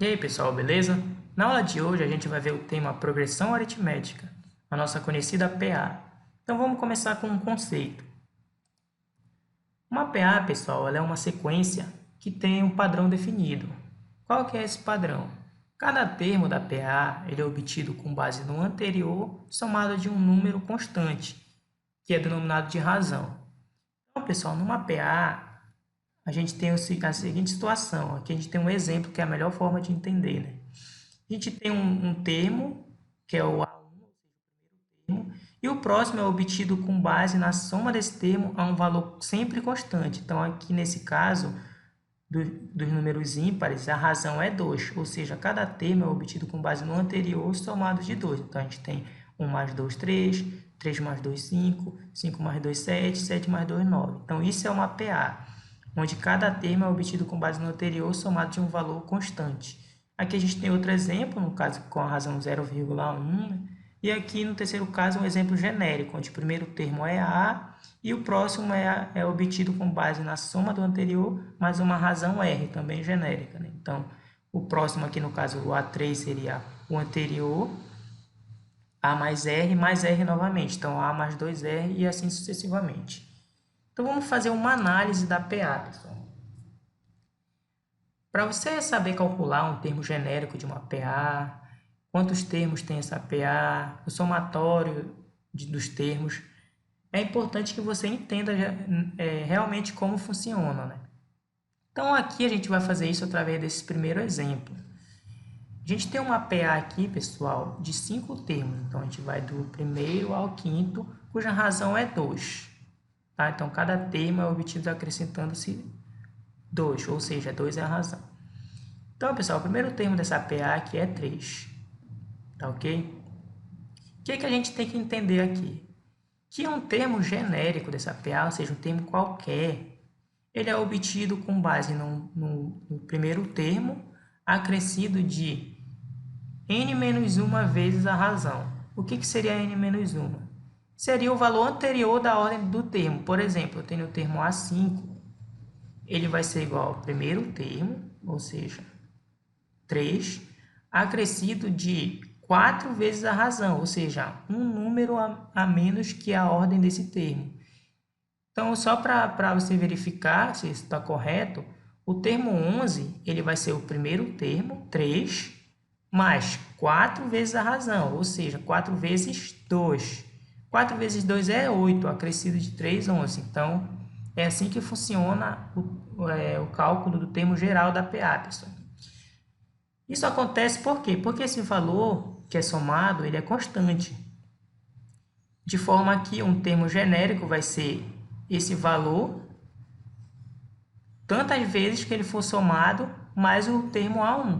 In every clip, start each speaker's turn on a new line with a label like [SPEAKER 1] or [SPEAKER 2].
[SPEAKER 1] E aí, pessoal, beleza? Na aula de hoje a gente vai ver o tema progressão aritmética, a nossa conhecida PA. Então vamos começar com um conceito. Uma PA, pessoal, ela é uma sequência que tem um padrão definido. Qual que é esse padrão? Cada termo da PA ele é obtido com base no anterior somado de um número constante, que é denominado de razão. Então, pessoal, numa PA a gente tem a seguinte situação. Aqui a gente tem um exemplo que é a melhor forma de entender, né? A gente tem um termo, que é o A1, termo, e o próximo é obtido com base na soma desse termo a um valor sempre constante. Então, aqui nesse caso, dos números ímpares, a razão é 2, ou seja, cada termo é obtido com base no anterior somado de 2. Então, a gente tem 1 mais 2, 3, 3 mais 2, 5, 5 mais 2, 7, 7 mais 2, 9. Então, isso é uma PA, onde cada termo é obtido com base no anterior somado de um valor constante. Aqui a gente tem outro exemplo, no caso com a razão 0,1, né? E aqui no terceiro caso um exemplo genérico, onde o primeiro termo é A e o próximo é obtido com base na soma do anterior mais uma razão R, também genérica, né? Então, o próximo aqui no caso o A3 seria o anterior, A mais R novamente. Então, A mais 2R e assim sucessivamente. Então, vamos fazer uma análise da PA, pessoal. Para você saber calcular um termo genérico de uma PA, quantos termos tem essa PA, o somatório dos termos, é importante que você entenda realmente como funciona, né? Então, aqui a gente vai fazer isso através desse primeiro exemplo. A gente tem uma PA aqui, pessoal, de 5 termos. Então, a gente vai do primeiro ao quinto, cuja razão é 2. Tá? Então, cada termo é obtido acrescentando-se 2, ou seja, 2 é a razão. Então, pessoal, o primeiro termo dessa PA aqui é 3. Tá ok? O que a gente tem que entender aqui? Que um termo genérico dessa PA, ou seja, um termo qualquer, ele é obtido com base no primeiro termo, acrescido de n menos 1 vezes a razão. O que seria n menos 1? Seria o valor anterior da ordem do termo. Por exemplo, eu tenho o termo A5, ele vai ser igual ao primeiro termo, ou seja, 3, acrescido de 4 vezes a razão, ou seja, um número a menos que a ordem desse termo. Então, só para você verificar se isso está correto, o termo 11 ele vai ser o primeiro termo, 3, mais 4 vezes a razão, ou seja, 4 vezes 2. 4 vezes 2 é 8, acrescido de 3, 11. Então, é assim que funciona o cálculo do termo geral da PA, pessoal. Isso acontece por quê? Porque esse valor que é somado, ele é constante. De forma que um termo genérico vai ser esse valor tantas vezes que ele for somado mais o termo A1.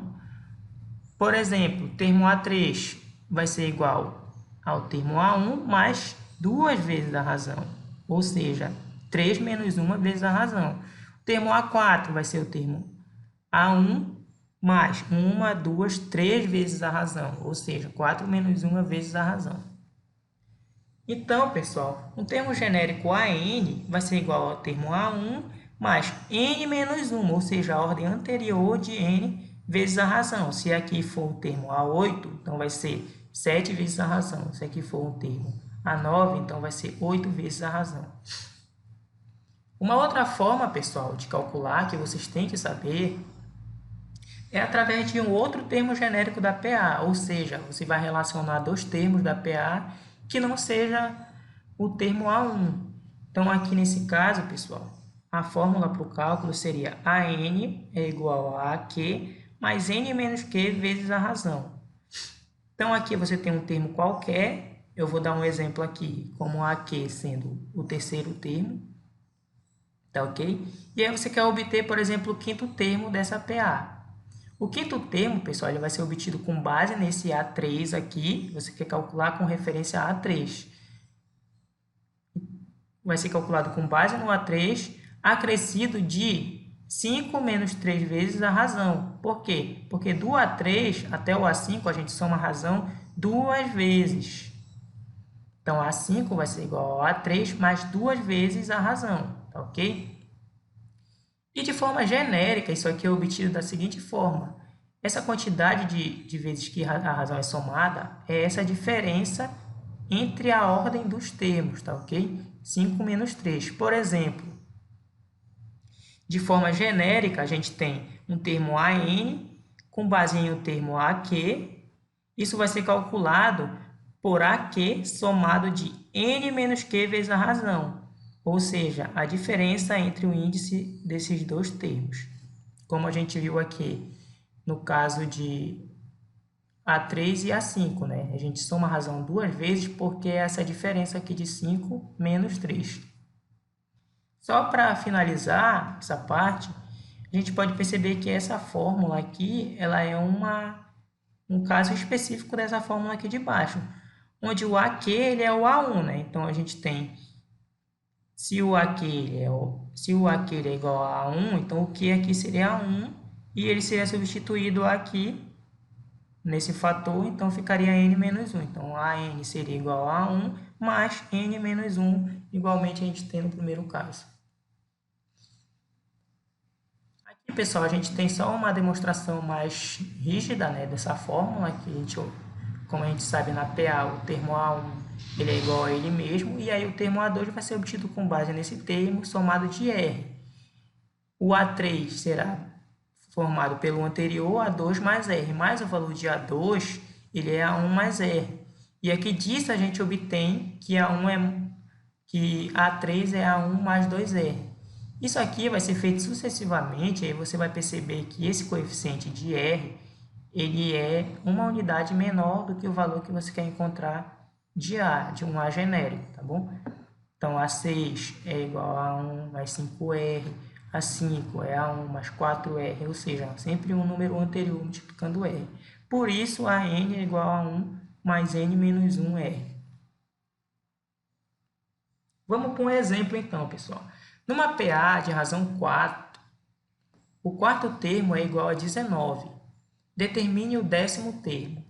[SPEAKER 1] Por exemplo, o termo A3 vai ser igual ao termo A1 mais 2 vezes a razão. Ou seja, 3 menos 1 vezes a razão. O termo A4 vai ser o termo A1 mais 1, 2, 3 vezes a razão, ou seja, 4 menos 1 vezes a razão. Então, pessoal, um termo genérico AN vai ser igual ao termo A1 mais N menos 1, ou seja, a ordem anterior de N vezes a razão. Se aqui for o termo A8, então vai ser 7 vezes a razão. Se aqui for o termo A9, então vai ser 8 vezes a razão. Uma outra forma, pessoal, de calcular que vocês têm que saber é através de um outro termo genérico da PA, ou seja, você vai relacionar dois termos da PA que não seja o termo A1. Então, aqui nesse caso, pessoal, a fórmula para o cálculo seria AN é igual a AQ mais N menos Q vezes a razão. Então, aqui você tem um termo qualquer, eu vou dar um exemplo aqui, como AQ sendo o terceiro termo, tá ok? E aí você quer obter, por exemplo, o quinto termo dessa PA. O quinto termo, pessoal, ele vai ser obtido com base nesse A3 aqui. Você quer calcular com referência a A3. Vai ser calculado com base no A3, acrescido de 5 menos 3 vezes a razão. Por quê? Porque do A3 até o A5 a gente soma a razão 2 vezes. Então, A5 vai ser igual ao A3 mais 2 vezes a razão. Tá ok? E de forma genérica, isso aqui é obtido da seguinte forma. Essa quantidade de vezes que a razão é somada é essa diferença entre a ordem dos termos, tá ok? 5 menos 3. Por exemplo, de forma genérica, a gente tem um termo AN com base em um termo AQ. Isso vai ser calculado por AQ somado de N menos Q vezes a razão, ou seja, a diferença entre o índice desses dois termos. Como a gente viu aqui no caso de A3 e A5, né? A gente soma a razão duas vezes porque é essa diferença aqui de 5 menos 3. Só para finalizar essa parte, a gente pode perceber que essa fórmula aqui, ela é um caso específico dessa fórmula aqui de baixo, onde o AQ ele é o A1, né? Então, a gente tem, se o AQ ele é igual a A1, então o Q aqui seria A1, e ele seria substituído aqui nesse fator, então ficaria N menos 1. Então, AN seria igual a 1 mais N menos 1, igualmente a gente tem no primeiro caso. Aqui, pessoal, a gente tem só uma demonstração mais rígida, né, dessa fórmula, que como a gente sabe na PA, o termo A1 ele é igual a ele mesmo, e aí o termo A2 vai ser obtido com base nesse termo somado de R. O A3 será formado pelo anterior A2 mais R, mais o valor de A2, ele é A1 mais R. E aqui disso a gente obtém que que A3 é A1 mais 2R. Isso aqui vai ser feito sucessivamente, aí você vai perceber que esse coeficiente de R, ele é uma unidade menor do que o valor que você quer encontrar de A, de um A genérico, tá bom? Então, A6 é igual a 1 mais 5R, A5 é A1 mais 4R, ou seja, sempre um número anterior multiplicando R. Por isso, AN é igual a 1 mais N menos 1R. Vamos para um exemplo, então, pessoal. Numa PA de razão 4, o quarto termo é igual a 19. Determine o décimo termo.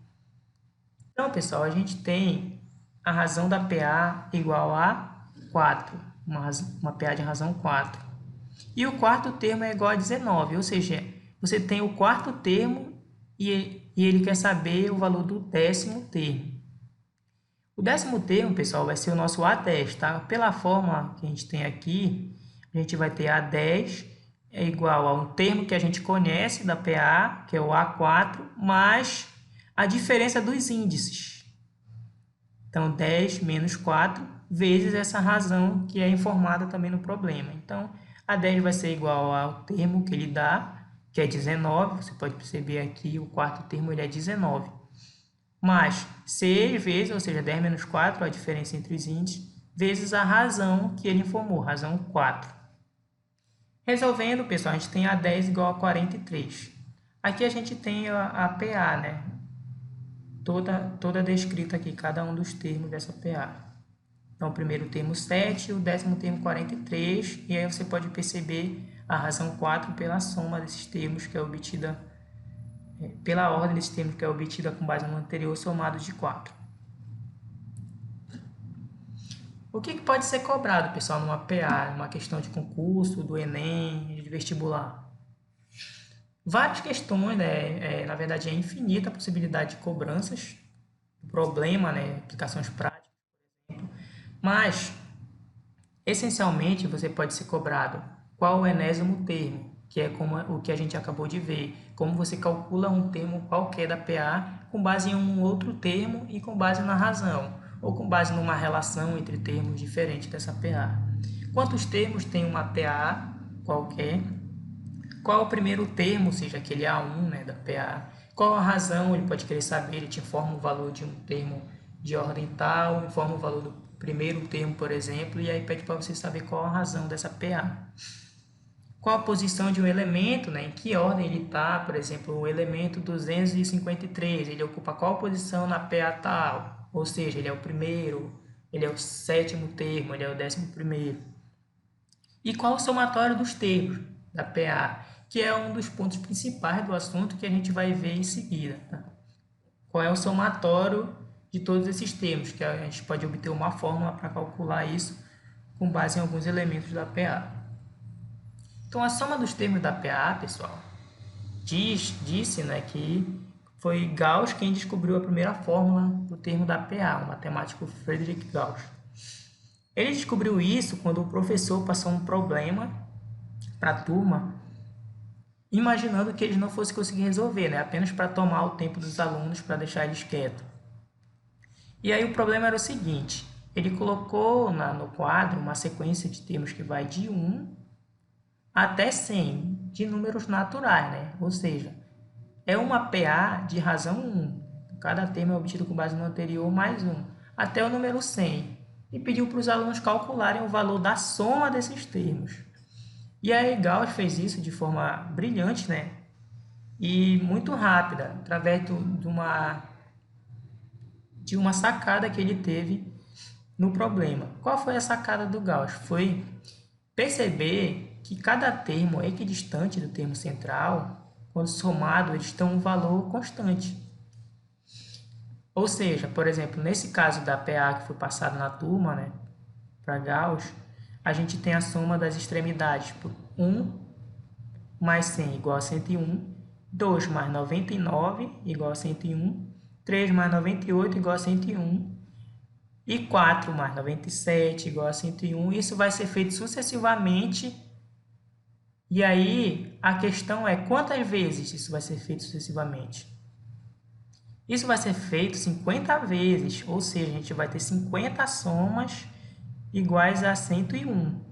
[SPEAKER 1] Então, pessoal, a gente tem a razão da PA igual a 4, uma PA de razão 4. E o quarto termo é igual a 19, ou seja, você tem o quarto termo e ele quer saber o valor do décimo termo. O décimo termo, pessoal, vai ser o nosso A10, tá? Pela fórmula que a gente tem aqui, a gente vai ter A10 é igual a um termo que a gente conhece da PA, que é o A4, mais a diferença dos índices. Então, 10 menos 4 vezes essa razão que é informada também no problema. Então, A10 vai ser igual ao termo que ele dá, que é 19. Você pode perceber aqui, o quarto termo ele é 19. Mais 6 vezes, ou seja, 10 menos 4, a diferença entre os índices, vezes a razão que ele informou, razão 4. Resolvendo, pessoal, a gente tem A10 igual a 43. Aqui a gente tem a PA, né? Toda descrita aqui, cada um dos termos dessa PA. Então, o primeiro termo 7, o décimo termo 43, e aí você pode perceber a razão 4 pela soma desses termos que é obtida, pela ordem desses termos que é obtida com base no anterior somado de 4. O que pode ser cobrado, pessoal, numa PA, numa questão de concurso, do Enem, de vestibular? Várias questões, né? Na verdade, é infinita a possibilidade de cobranças, problema, né? Aplicações práticas, mas, essencialmente, você pode ser cobrado qual o enésimo termo, que é como o que a gente acabou de ver, como você calcula um termo qualquer da PA com base em um outro termo e com base na razão, ou com base numa relação entre termos diferentes dessa PA. Quantos termos tem uma PA qualquer? Qual o primeiro termo, ou seja, aquele A1, né, da PA? Qual a razão? Ele pode querer saber, ele te informa o valor de um termo de ordem tal, informa o valor do primeiro termo, por exemplo, e aí pede para você saber qual a razão dessa PA. Qual a posição de um elemento, né? Em que ordem ele está, por exemplo, o elemento 253, ele ocupa qual posição na PA tal? Ou seja, ele é o primeiro, ele é o sétimo termo, ele é o 11º. E qual o somatório dos termos da PA, que é um dos pontos principais do assunto que a gente vai ver em seguida. Tá? Qual é o somatório de todos esses termos, que a gente pode obter uma fórmula para calcular isso com base em alguns elementos da PA. Então, a soma dos termos da PA, pessoal, disse, né, que foi Gauss quem descobriu a primeira fórmula do termo da PA, o matemático Friedrich Gauss. Ele descobriu isso quando o professor passou um problema para a turma, imaginando que eles não fossem conseguir resolver, né, apenas para tomar o tempo dos alunos, para deixar eles quietos. E aí o problema era o seguinte, ele colocou no quadro uma sequência de termos que vai de 1 até 100, de números naturais, né? Ou seja, é uma PA de razão 1. Cada termo é obtido com base no anterior mais 1, até o número 100. E pediu para os alunos calcularem o valor da soma desses termos. E aí Gauss fez isso de forma brilhante, né? E muito rápida, através de uma sacada que ele teve no problema. Qual foi a sacada do Gauss? Foi perceber que cada termo equidistante do termo central, quando somado, eles têm um valor constante. Ou seja, por exemplo, nesse caso da PA que foi passado na turma, né, para Gauss, a gente tem a soma das extremidades por 1 mais 100 igual a 101, 2 mais 99 igual a 101, 3 mais 98 igual a 101, e 4 mais 97 igual a 101. Isso vai ser feito sucessivamente. E aí, a questão é quantas vezes isso vai ser feito sucessivamente? Isso vai ser feito 50 vezes, ou seja, a gente vai ter 50 somas iguais a 101.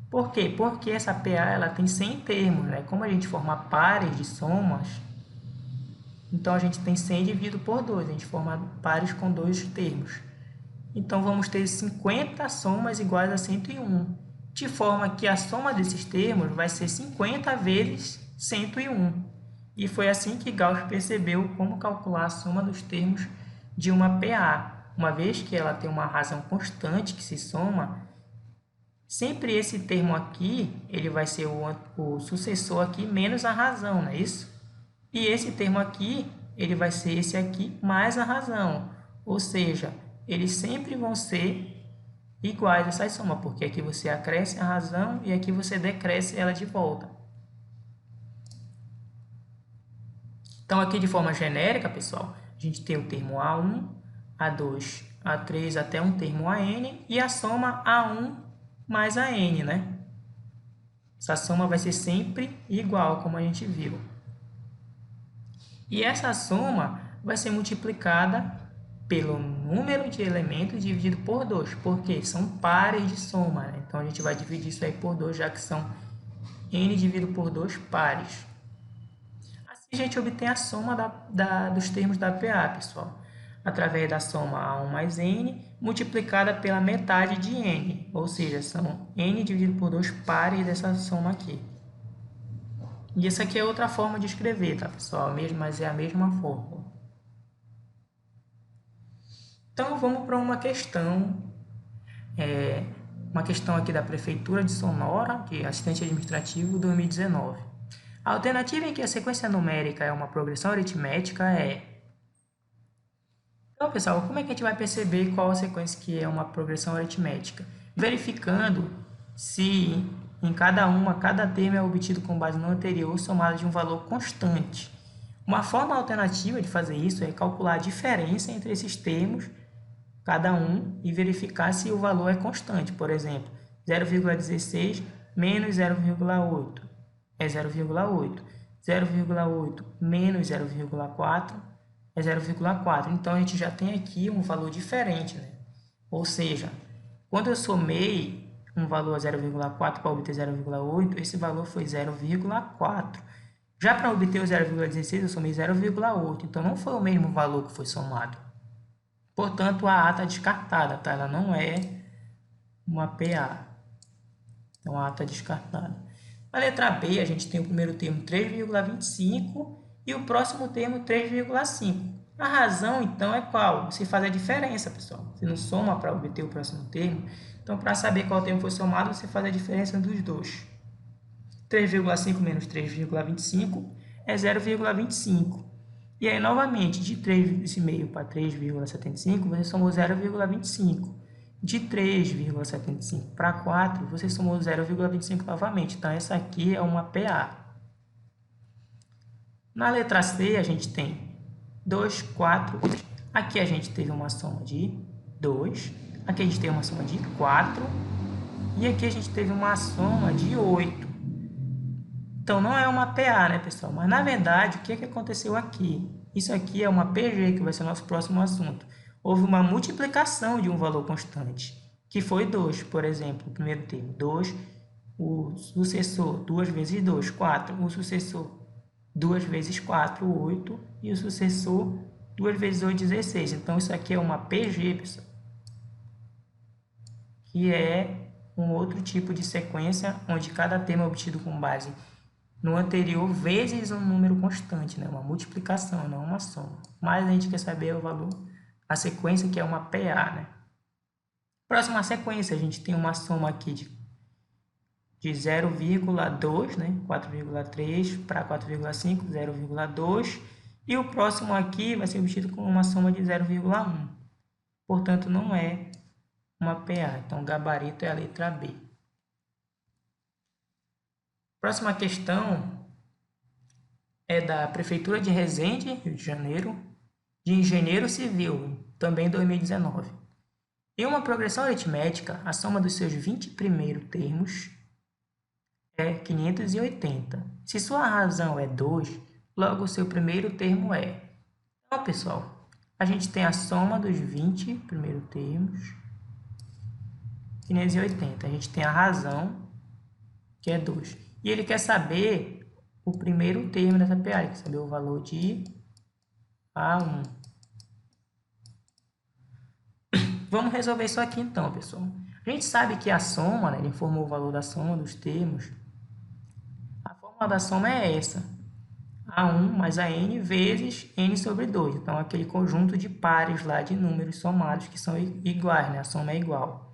[SPEAKER 1] Por quê? Porque essa PA ela tem 100 termos, né? Como a gente forma pares de somas, então a gente tem 100 dividido por 2, a gente forma pares com dois termos. Então, vamos ter 50 somas iguais a 101, de forma que a soma desses termos vai ser 50 vezes 101. E foi assim que Gauss percebeu como calcular a soma dos termos de uma PA. Uma vez que ela tem uma razão constante que se soma, sempre esse termo aqui ele vai ser o sucessor aqui menos a razão, não é isso? E esse termo aqui ele vai ser esse aqui mais a razão, ou seja, eles sempre vão ser iguais a essa soma, porque aqui você acresce a razão e aqui você decresce ela de volta. Então, aqui de forma genérica, pessoal, a gente tem o termo A1, A2, A3 até um termo AN e a soma A1 mais AN, né? Essa soma vai ser sempre igual, como a gente viu. E essa soma vai ser multiplicada pelo número de elementos dividido por 2, porque são pares de soma, né? Então, a gente vai dividir isso aí por 2, já que são n dividido por 2 pares. Assim, a gente obtém a soma dos termos da PA, pessoal, através da soma A1 mais n, multiplicada pela metade de n, ou seja, são n dividido por 2 pares dessa soma aqui. E essa aqui é outra forma de escrever, tá, pessoal? Mas é a mesma fórmula. Então, vamos para uma questão aqui da Prefeitura de Sonora, que é assistente administrativo 2019. A alternativa em que a sequência numérica é uma progressão aritmética é... Então, pessoal, como é que a gente vai perceber qual a sequência que é uma progressão aritmética? Verificando se em cada termo é obtido com base no anterior somado de um valor constante. Uma forma alternativa de fazer isso é calcular a diferença entre esses termos, cada um, e verificar se o valor é constante. Por exemplo, 0,16 menos 0,8 é 0,8. 0,8 menos 0,4 é 0,4. Então, a gente já tem aqui um valor diferente, né? Ou seja, quando eu somei um valor a 0,4 para obter 0,8, esse valor foi 0,4. Já para obter o 0,16, eu somei 0,8. Então, não foi o mesmo valor que foi somado. Portanto, a A está descartada, tá? Ela não é uma PA. Então, a A está descartada. Na letra B, a gente tem o primeiro termo 3,25 e o próximo termo 3,5. A razão, então, é qual? Você faz a diferença, pessoal. Você não soma para obter o próximo termo. Então, para saber qual termo foi somado, você faz a diferença dos dois. 3,5 menos 3,25 é 0,25. E aí, novamente, de 3,5 para 3,75, você somou 0,25. De 3,75 para 4, você somou 0,25 novamente. Então, essa aqui é uma PA. Na letra C, a gente tem 2, 4. Aqui a gente teve uma soma de 2. Aqui a gente teve uma soma de 4. E aqui a gente teve uma soma de 8. Então, não é uma PA, né, pessoal? Mas, na verdade, o que aconteceu aqui? Isso aqui é uma PG, que vai ser o nosso próximo assunto. Houve uma multiplicação de um valor constante, que foi 2, por exemplo, o primeiro termo. 2, o sucessor, 2 vezes 2, 4. O sucessor, 2 vezes 4, 8. E o sucessor, 2 vezes 8, 16. Então, isso aqui é uma PG, pessoal, que é um outro tipo de sequência, onde cada termo é obtido com base no anterior vezes um número constante, né? Uma multiplicação, não uma soma. Mas a gente quer saber o valor, a sequência, que é uma PA, né? Próxima sequência, a gente tem uma soma aqui de 0,2, né? 4,3 para 4,5, 0,2. E o próximo aqui vai ser obtido com uma soma de 0,1. Portanto, não é uma PA. Então, o gabarito é a letra B. Próxima questão é da Prefeitura de Resende, Rio de Janeiro, de Engenheiro Civil, também 2019. Em uma progressão aritmética, a soma dos seus 20 primeiros termos é 580. Se sua razão é 2, logo o seu primeiro termo é. Então, pessoal, a gente tem a soma dos 20 primeiros termos, 580. A gente tem a razão, que é 2. E ele quer saber o primeiro termo dessa PA, ele quer saber o valor de A1. Vamos resolver isso aqui então, pessoal. A gente sabe que a soma, né, ele informou o valor da soma dos termos. A fórmula da soma é essa. A1 mais a n vezes n sobre 2. Então, aquele conjunto de pares lá de números somados que são iguais, né? A soma é igual.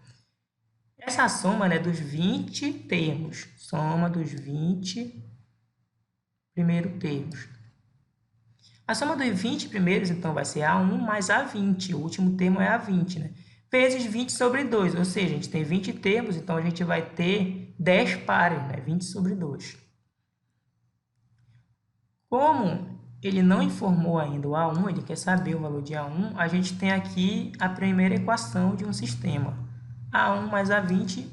[SPEAKER 1] Essa soma, né, dos 20 termos. Soma dos 20 primeiros termos. A soma dos 20 primeiros, então, vai ser A1 mais A20. O último termo é A20, né? Vezes 20 sobre 2. Ou seja, a gente tem 20 termos, então a gente vai ter 10 pares, né? 20 sobre 2. Como ele não informou ainda o A1, ele quer saber o valor de A1, a gente tem aqui a primeira equação de um sistema. A1 mais A20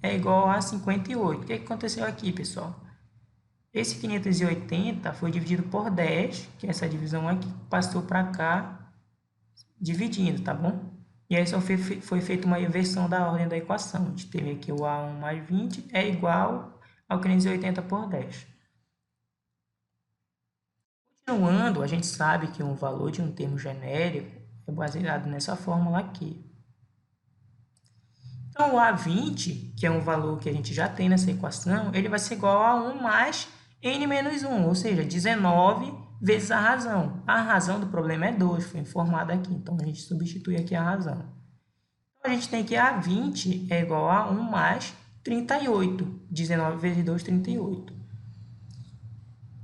[SPEAKER 1] é igual a 58. O que aconteceu aqui, pessoal? Esse 580 foi dividido por 10, que é essa divisão aqui, passou para cá, dividindo, tá bom? E aí só foi feita uma inversão da ordem da equação. A gente teve aqui o A1 mais 20 é igual ao 580 por 10. Continuando, a gente sabe que o valor de um termo genérico é baseado nessa fórmula aqui. Então, o A20, que é um valor que a gente já tem nessa equação, ele vai ser igual a 1 mais n menos 1, ou seja, 19 vezes a razão. A razão do problema é 2, foi informada aqui, então a gente substitui aqui a razão. Então, a gente tem que A20 é igual a 1 mais 38. 19 vezes 2, 38.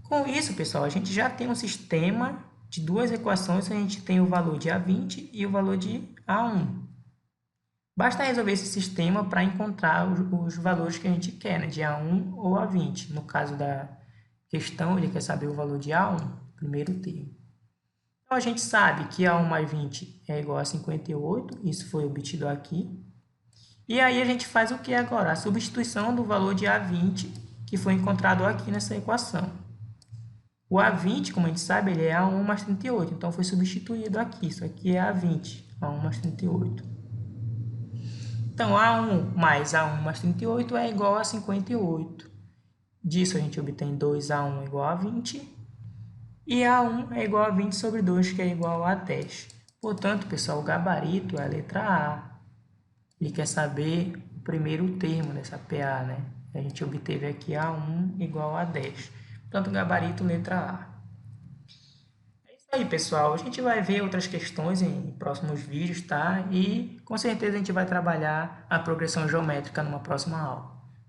[SPEAKER 1] Com isso, pessoal, a gente já tem um sistema de duas equações, a gente tem o valor de A20 e o valor de A1. Basta resolver esse sistema para encontrar os valores que a gente quer, né? De A1 ou A20. No caso da questão, ele quer saber o valor de A1, primeiro termo. Então, a gente sabe que A1 mais 20 é igual a 58, isso foi obtido aqui. E aí, a gente faz o que agora? A substituição do valor de A20, que foi encontrado aqui nessa equação. O A20, como a gente sabe, ele é A1 mais 38, então foi substituído aqui. Isso aqui é A20, A1 mais 38. Então, A1 mais A1 mais 38 é igual a 58. Disso, a gente obtém 2A1 igual a 20. E A1 é igual a 20 sobre 2, que é igual a 10. Portanto, pessoal, o gabarito é a letra A. Ele quer saber o primeiro termo dessa PA, né? A gente obteve aqui A1 igual a 10. Portanto, o gabarito, letra A. Aí, pessoal, a gente vai ver outras questões em próximos vídeos, tá? E com certeza a gente vai trabalhar a progressão geométrica numa próxima aula.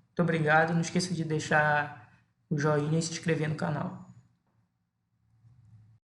[SPEAKER 1] Muito obrigado, não esqueça de deixar o joinha e se inscrever no canal.